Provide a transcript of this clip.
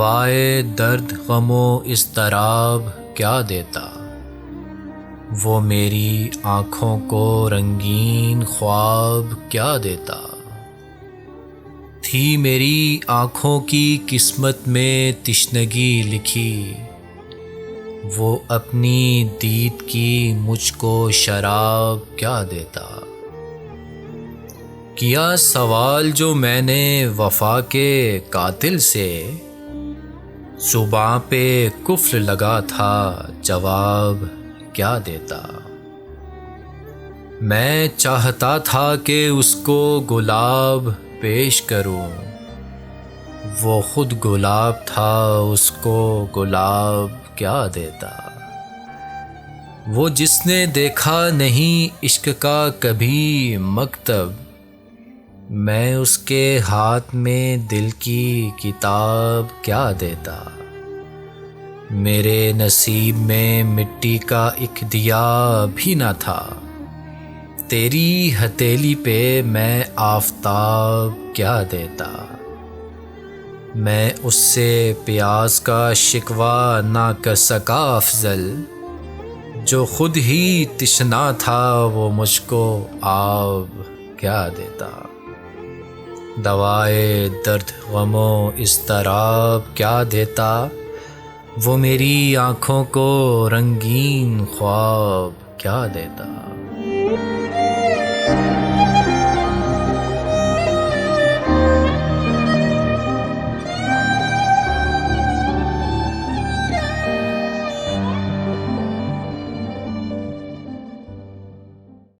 दवाए दर्द गमो इज़्तिराब क्या देता, वो मेरी आँखों को रंगीन ख्वाब क्या देता। थी मेरी आँखों की किस्मत में तिश्नगी लिखी, वो अपनी दीद की मुझको शराब क्या देता। किया सवाल जो मैंने वफ़ा के कातिल से, ज़ुबां पे कुफ्र लगा था जवाब क्या देता। मैं चाहता था कि उसको गुलाब पेश करूं, वो खुद गुलाब था उसको गुलाब क्या देता। वो जिसने देखा नहीं इश्क का कभी मकतब, मैं उसके हाथ में दिल की किताब क्या देता। मेरे नसीब में मिट्टी का एक दिया भी न था, तेरी हथेली पे मैं आफ़ताब क्या देता। मैं उससे प्यास का शिकवा ना कर सका अफ़ज़ल, जो ख़ुद ही तिश्ना था वो मुझको आब क्या देता। दवाए दर्द गमो इज़्तिराब क्या देता, वो मेरी आँखों को रंगीन ख्वाब क्या देता।